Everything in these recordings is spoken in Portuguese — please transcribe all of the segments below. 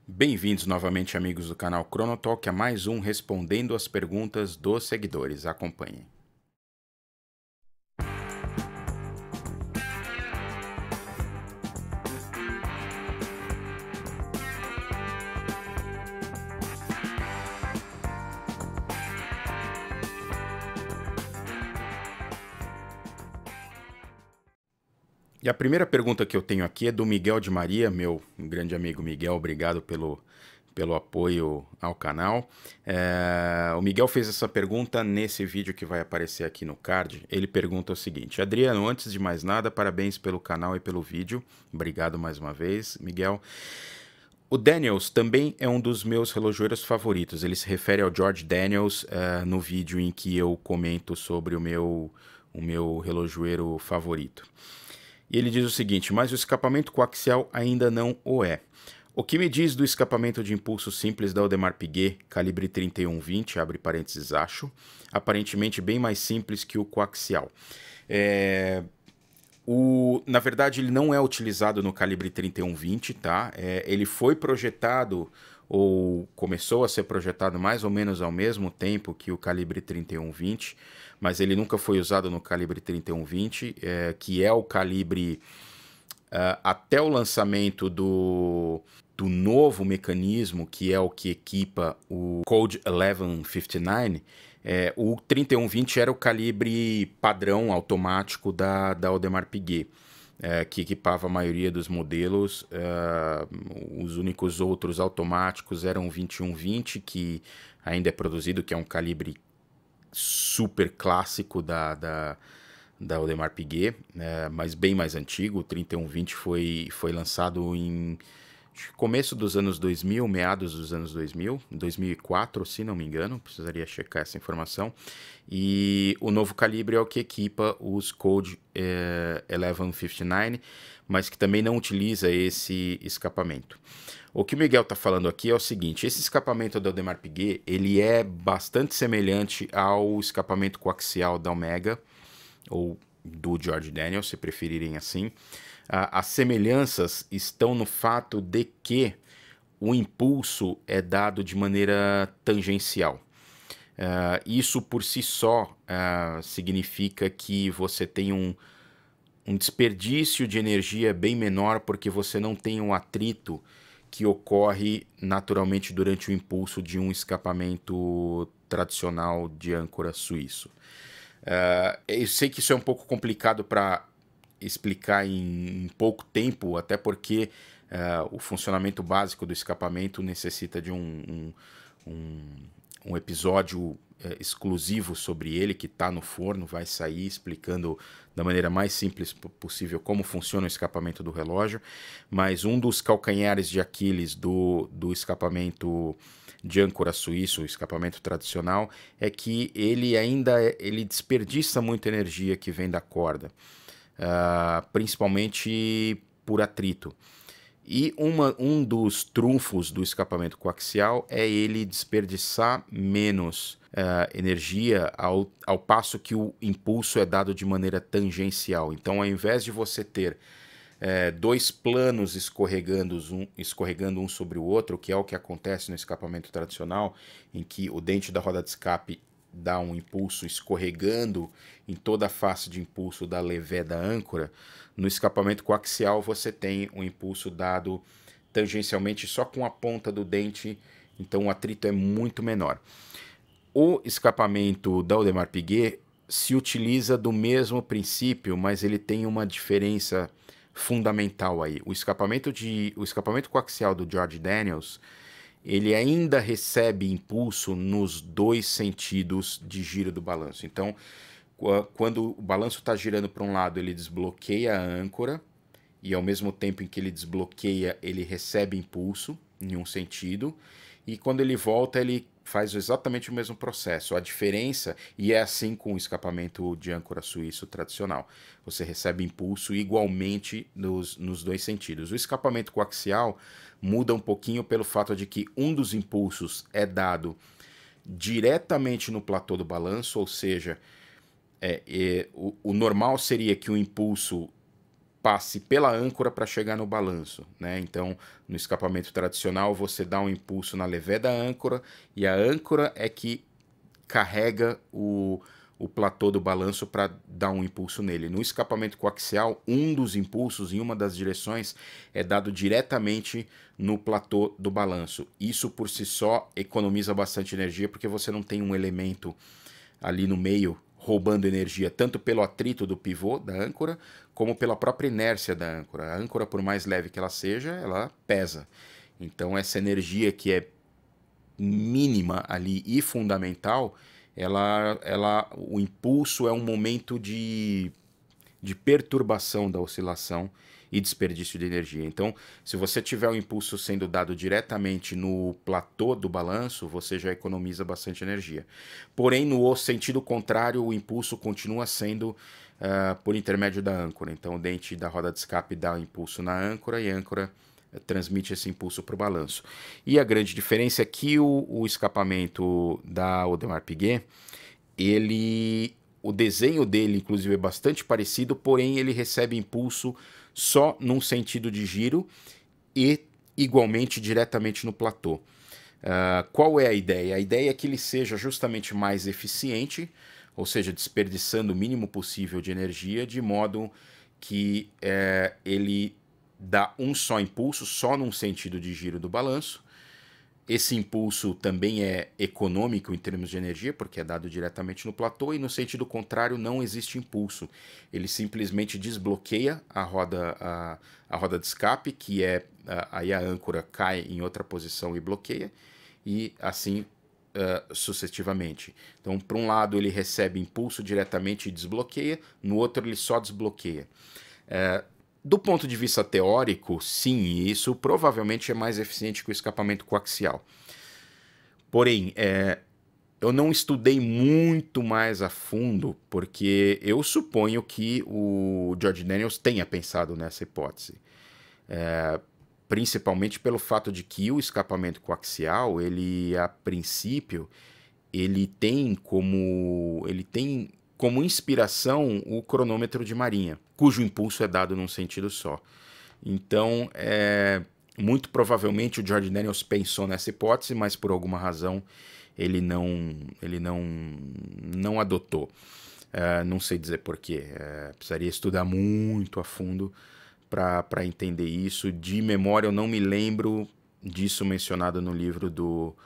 Bem-vindos novamente, amigos do canal Cronotalk, a mais um Respondendo as Perguntas dos Seguidores. Acompanhem. E a primeira pergunta que eu tenho aqui é do Miguel de Maria, meu grande amigo Miguel, obrigado pelo apoio ao canal. O Miguel fez essa pergunta nesse vídeo que vai aparecer aqui no card. Ele pergunta o seguinte: Adriano, antes de mais nada, parabéns pelo canal e pelo vídeo. Obrigado mais uma vez, Miguel. O Daniels também é um dos meus relojoeiros favoritos. Ele se refere ao George Daniels no vídeo em que eu comento sobre o meu relojoeiro favorito. E ele diz o seguinte: mas o escapamento coaxial ainda não o é. O que me diz do escapamento de impulso simples da Audemars Piguet, calibre 3120, abre parênteses, acho, aparentemente bem mais simples que o coaxial. Na verdade, ele não é utilizado no calibre 3120, tá? Ele foi projetado, ou começou a ser projetado mais ou menos ao mesmo tempo que o calibre 3120, mas ele nunca foi usado no calibre 3120, que é o calibre até o lançamento do novo mecanismo, que é o que equipa o Code 1159. O 3120 era o calibre padrão automático da Audemars Piguet, que equipava a maioria dos modelos. Os únicos outros automáticos eram o 2120, que ainda é produzido, que é um calibre super clássico da Audemars Piguet, mas bem mais antigo. O 3120 foi lançado em começo dos anos 2000, meados dos anos 2000, 2004, se não me engano, precisaria checar essa informação. E o novo calibre é o que equipa os Code 1159, mas que também não utiliza esse escapamento. O que o Miguel está falando aqui é o seguinte: esse escapamento da Audemars Piguet, ele é bastante semelhante ao escapamento coaxial da Omega, ou do George Daniels, se preferirem assim. As semelhanças estão no fato de que o impulso é dado de maneira tangencial. Isso por si só significa que você tem um desperdício de energia bem menor, porque você não tem um atrito que ocorre naturalmente durante o impulso de um escapamento tradicional de âncora suíço. Eu sei que isso é um pouco complicado para explicar em pouco tempo, até porque o funcionamento básico do escapamento necessita de um episódio exclusivo sobre ele, que está no forno, vai sair explicando da maneira mais simples possível como funciona o escapamento do relógio. Mas um dos calcanhares de Aquiles do escapamento de âncora suíço, o escapamento tradicional, é que ele desperdiça muita energia que vem da corda, principalmente por atrito. E um dos trunfos do escapamento coaxial é ele desperdiçar menos energia, ao passo que o impulso é dado de maneira tangencial. Então, ao invés de você ter dois planos escorregando um sobre o outro, que é o que acontece no escapamento tradicional, em que o dente da roda de escape dá um impulso escorregando em toda a face de impulso da levé da âncora, no escapamento coaxial você tem um impulso dado tangencialmente só com a ponta do dente, então o atrito é muito menor. O escapamento da Audemars Piguet se utiliza do mesmo princípio, mas ele tem uma diferença fundamental aí. O escapamento coaxial do George Daniels, ele ainda recebe impulso nos dois sentidos de giro do balanço. Então, quando o balanço está girando para um lado, ele desbloqueia a âncora, e ao mesmo tempo em que ele desbloqueia, ele recebe impulso em um sentido, e quando ele volta, ele faz exatamente o mesmo processo. A diferença, e é assim com o escapamento de âncora suíço tradicional, você recebe impulso igualmente nos dois sentidos. O escapamento coaxial muda um pouquinho pelo fato de que um dos impulsos é dado diretamente no platô do balanço, ou seja, o normal seria que o impulso passe pela âncora para chegar no balanço, né? Então, no escapamento tradicional, você dá um impulso na levé da âncora e a âncora é que carrega o platô do balanço para dar um impulso nele. No escapamento coaxial, um dos impulsos em uma das direções é dado diretamente no platô do balanço. Isso por si só economiza bastante energia porque você não tem um elemento ali no meio roubando energia tanto pelo atrito do pivô da âncora como pela própria inércia da âncora. A âncora, por mais leve que ela seja, ela pesa. Então essa energia que é mínima ali e fundamental, o impulso é um momento de perturbação da oscilação e desperdício de energia. Então, se você tiver o impulso sendo dado diretamente no platô do balanço, você já economiza bastante energia. Porém, no sentido contrário, o impulso continua sendo por intermédio da âncora. Então, o dente da roda de escape dá o impulso na âncora e a âncora transmite esse impulso para o balanço. E a grande diferença é que o escapamento da Audemars Piguet, o desenho dele, inclusive, é bastante parecido, porém ele recebe impulso só num sentido de giro e igualmente diretamente no platô. Qual é a ideia? A ideia é que ele seja justamente mais eficiente, ou seja, desperdiçando o mínimo possível de energia, de modo que ele dá um só impulso, só num sentido de giro do balanço. Esse impulso também é econômico em termos de energia, porque é dado diretamente no platô, e no sentido contrário não existe impulso. Ele simplesmente desbloqueia a roda de escape, que aí a âncora cai em outra posição e bloqueia, e assim sucessivamente. Então, para um lado ele recebe impulso diretamente e desbloqueia, no outro ele só desbloqueia. Do ponto de vista teórico, sim, isso provavelmente é mais eficiente que o escapamento coaxial. Porém, eu não estudei muito mais a fundo, porque eu suponho que o George Daniels tenha pensado nessa hipótese. Principalmente pelo fato de que o escapamento coaxial, ele, a princípio, ele tem como inspiração o cronômetro de marinha, cujo impulso é dado num sentido só. Então, muito provavelmente o George Daniels pensou nessa hipótese, mas por alguma razão ele não adotou. Não sei dizer porquê. Precisaria estudar muito a fundo para entender isso. De memória eu não me lembro disso mencionado no livro do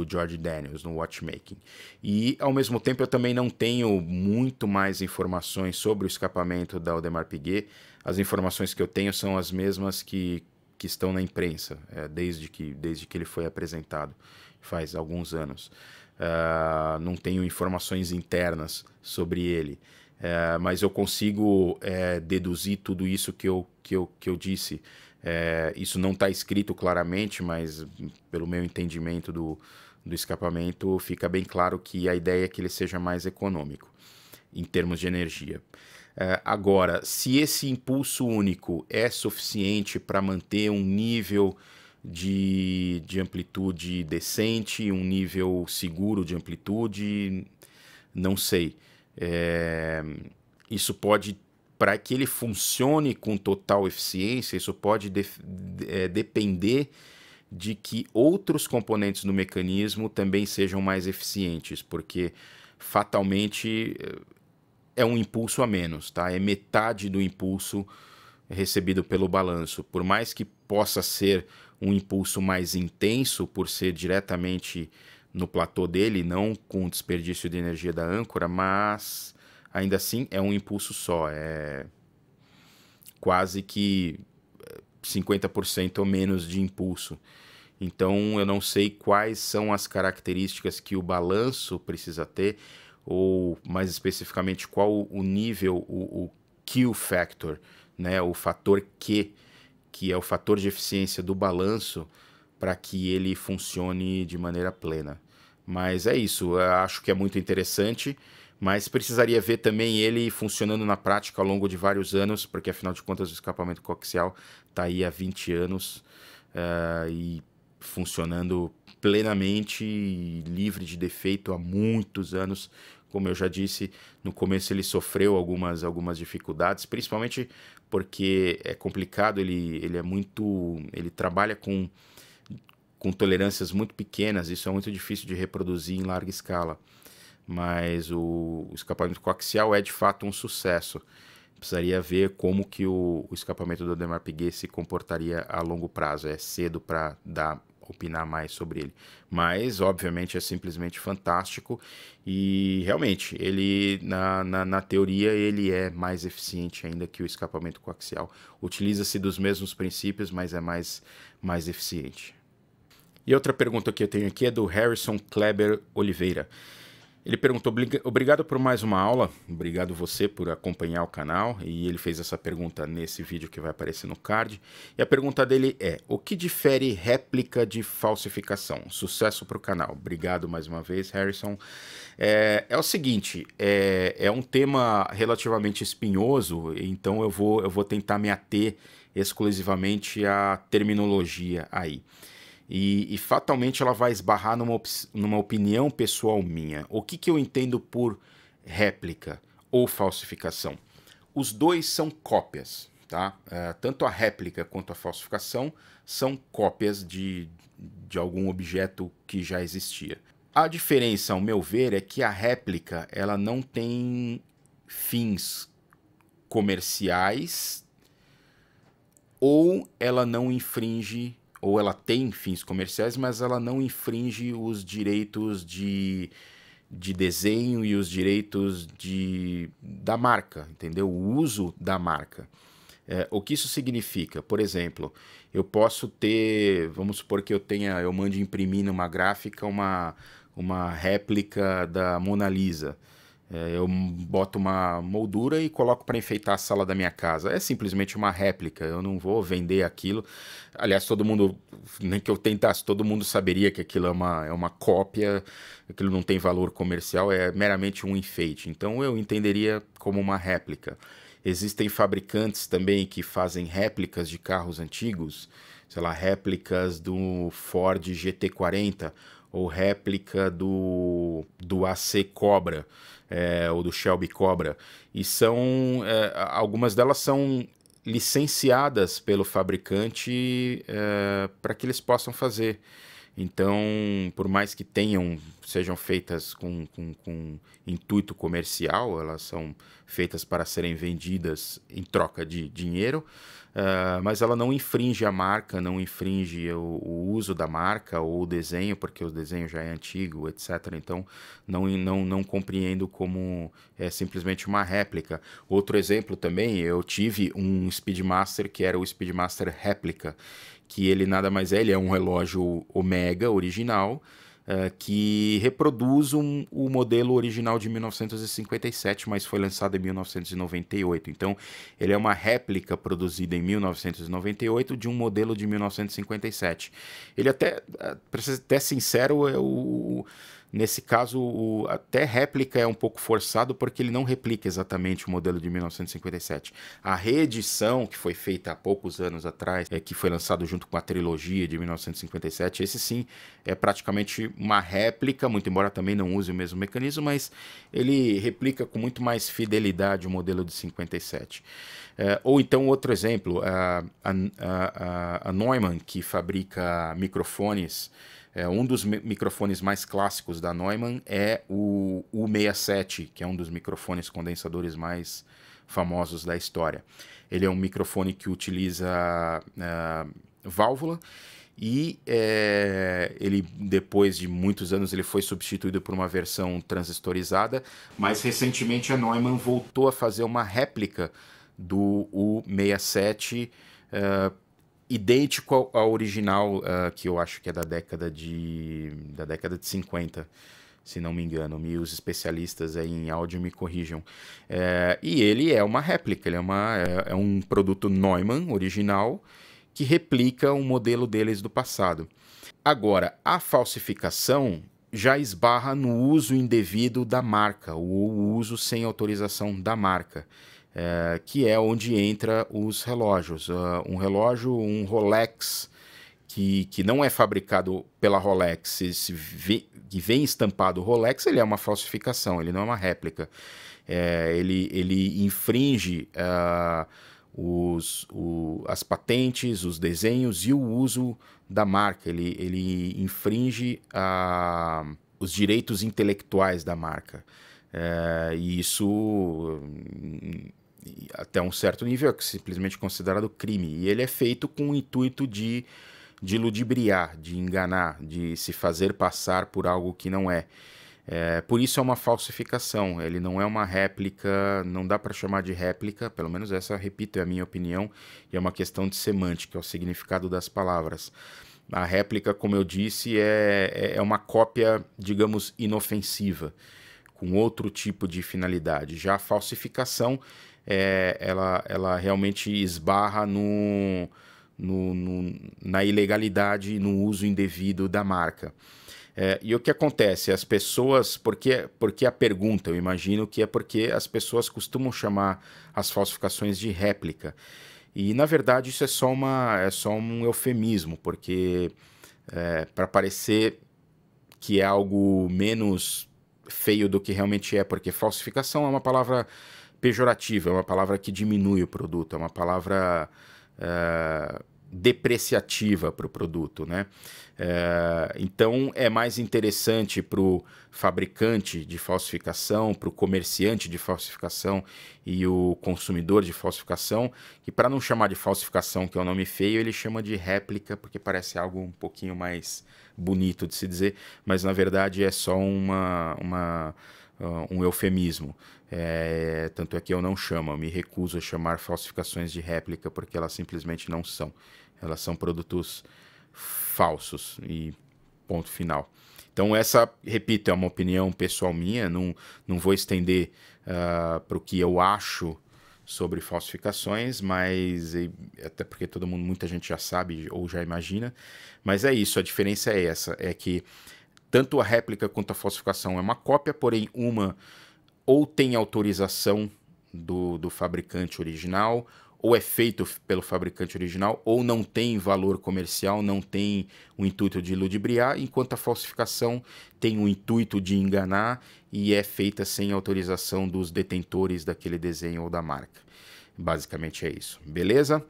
George Daniels, no Watchmaking. E, ao mesmo tempo, eu também não tenho muito mais informações sobre o escapamento da Audemars Piguet. As informações que eu tenho são as mesmas que estão na imprensa, desde que ele foi apresentado, faz alguns anos. Não tenho informações internas sobre ele, mas eu consigo deduzir tudo isso que eu disse. Isso não está escrito claramente, mas pelo meu entendimento do escapamento, fica bem claro que a ideia é que ele seja mais econômico em termos de energia. Agora, se esse impulso único é suficiente para manter um nível de amplitude decente, um nível seguro de amplitude, não sei. Isso pode, para que ele funcione com total eficiência, isso pode depender de que outros componentes do mecanismo também sejam mais eficientes, porque fatalmente é um impulso a menos, tá? É metade do impulso recebido pelo balanço. Por mais que possa ser um impulso mais intenso, por ser diretamente no platô dele, não com desperdício de energia da âncora, mas ainda assim é um impulso só. É quase que 50% ou menos de impulso. Então eu não sei quais são as características que o balanço precisa ter, ou mais especificamente qual o nível, o Q factor, né, o fator Q, que é o fator de eficiência do balanço, para que ele funcione de maneira plena. Mas é isso, eu acho que é muito interessante, mas precisaria ver também ele funcionando na prática ao longo de vários anos, porque afinal de contas o escapamento coaxial está aí há 20 anos e funcionando plenamente, livre de defeito há muitos anos, como eu já disse, no começo ele sofreu algumas dificuldades, principalmente porque é complicado, ele trabalha com tolerâncias muito pequenas, isso é muito difícil de reproduzir em larga escala. Mas o escapamento coaxial é de fato um sucesso. Precisaria ver como que o escapamento do Audemars Piguet se comportaria a longo prazo. É cedo para opinar mais sobre ele. Mas, obviamente, é simplesmente fantástico. E, realmente, ele, na teoria, ele é mais eficiente ainda que o escapamento coaxial. Utiliza-se dos mesmos princípios, mas é mais eficiente. E outra pergunta que eu tenho aqui é do Harrison Kleber Oliveira. Ele perguntou, obrigado por mais uma aula, obrigado você por acompanhar o canal, e ele fez essa pergunta nesse vídeo que vai aparecer no card. E a pergunta dele é, o que difere réplica de falsificação? Sucesso para o canal. Obrigado mais uma vez, Harrison. É o seguinte, é um tema relativamente espinhoso, então eu vou tentar me ater exclusivamente à terminologia aí. E fatalmente ela vai esbarrar numa opinião pessoal minha. O que eu entendo por réplica ou falsificação? Os dois são cópias, tá? Tanto a réplica quanto a falsificação são cópias de algum objeto que já existia. A diferença, ao meu ver, é que a réplica ela não tem fins comerciais ou ela não infringe, ou ela tem fins comerciais, mas ela não infringe os direitos de desenho e os direitos da marca, entendeu? O uso da marca. O que isso significa? Por exemplo, eu posso ter, vamos supor que eu mande imprimir numa gráfica uma réplica da Mona Lisa. Eu boto uma moldura e coloco para enfeitar a sala da minha casa. É simplesmente uma réplica, eu não vou vender aquilo. Aliás, todo mundo, nem que eu tentasse, todo mundo saberia que aquilo é uma cópia, aquilo não tem valor comercial, é meramente um enfeite. Então eu entenderia como uma réplica. Existem fabricantes também que fazem réplicas de carros antigos, sei lá, réplicas do Ford GT40 ou réplica do AC Cobra. Ou do Shelby Cobra, e algumas delas são licenciadas pelo fabricante para que eles possam fazer. Então, por mais que sejam feitas com intuito comercial, elas são feitas para serem vendidas em troca de dinheiro, mas ela não infringe a marca, não infringe o uso da marca ou o desenho, porque o desenho já é antigo, etc. Então, não compreendo como é simplesmente uma réplica. Outro exemplo também, eu tive um Speedmaster que era o Speedmaster Réplica, que ele nada mais ele é um relógio Omega original, que reproduz o modelo original de 1957, mas foi lançado em 1998. Então, ele é uma réplica produzida em 1998 de um modelo de 1957. Ele até, para ser até sincero, nesse caso, até réplica é um pouco forçado porque ele não replica exatamente o modelo de 1957. A reedição, que foi feita há poucos anos atrás, que foi lançado junto com a trilogia de 1957, esse sim é praticamente uma réplica, muito embora também não use o mesmo mecanismo, mas ele replica com muito mais fidelidade o modelo de 57. Ou então outro exemplo, a Neumann, que fabrica microfones. Um dos microfones mais clássicos da Neumann é o U67, que é um dos microfones condensadores mais famosos da história. Ele é um microfone que utiliza válvula e ele, depois de muitos anos, ele foi substituído por uma versão transistorizada, mas recentemente a Neumann voltou a fazer uma réplica do U67 idêntico ao original, que eu acho que é da década de 50, se não me engano. Os especialistas aí em áudio me corrijam. E ele é uma réplica, ele é um produto Neumann original que replica um modelo deles do passado. Agora, a falsificação já esbarra no uso indevido da marca, ou o uso sem autorização da marca. Que é onde entra os relógios. Um relógio, um Rolex, que não é fabricado pela Rolex, que vem estampado Rolex, ele é uma falsificação, ele não é uma réplica. Ele infringe as patentes, os desenhos e o uso da marca. Ele infringe os direitos intelectuais da marca. E isso, até um certo nível, é simplesmente considerado crime. E ele é feito com o intuito de ludibriar, de enganar, de se fazer passar por algo que não é. Por isso é uma falsificação, ele não é uma réplica, não dá para chamar de réplica, pelo menos essa, repito, é a minha opinião, e é uma questão de semântica, é o significado das palavras. A réplica, como eu disse, é uma cópia, digamos, inofensiva, com outro tipo de finalidade. Já a falsificação, ela realmente esbarra na ilegalidade e no uso indevido da marca. E o que acontece? As pessoas, porque a pergunta, eu imagino que é porque as pessoas costumam chamar as falsificações de réplica. E na verdade isso é só um eufemismo, porque para parecer que é algo menos feio do que realmente é, porque falsificação é uma palavra pejorativa, é uma palavra que diminui o produto, é uma palavra depreciativa para o produto, né? Então é mais interessante para o fabricante de falsificação, para o comerciante de falsificação e o consumidor de falsificação, que para não chamar de falsificação, que é um nome feio, ele chama de réplica, porque parece algo um pouquinho mais bonito de se dizer, mas na verdade é só um eufemismo. Tanto é que eu não chamo, eu me recuso a chamar falsificações de réplica, porque elas simplesmente não são. Elas são produtos falsos e ponto final. Então essa, repito, é uma opinião pessoal minha, não vou estender para o que eu acho sobre falsificações, mas até porque muita gente já sabe ou já imagina, mas é isso, a diferença é essa, é que tanto a réplica quanto a falsificação é uma cópia, porém uma ou tem autorização do fabricante original, ou é feito pelo fabricante original, ou não tem valor comercial, não tem o intuito de ludibriar, enquanto a falsificação tem o intuito de enganar e é feita sem autorização dos detentores daquele desenho ou da marca. Basicamente é isso, beleza?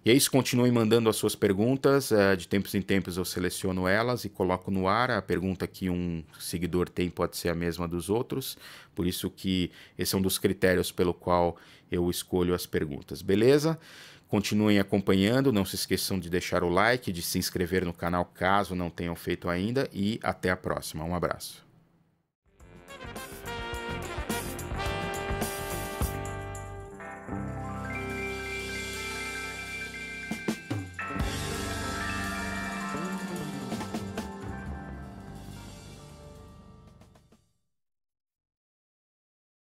E é isso, continuem mandando as suas perguntas, de tempos em tempos eu seleciono elas e coloco no ar. A pergunta que um seguidor tem pode ser a mesma dos outros, por isso que esse é um dos critérios pelo qual eu escolho as perguntas, beleza? Continuem acompanhando, não se esqueçam de deixar o like, de se inscrever no canal caso não tenham feito ainda e até a próxima. Um abraço.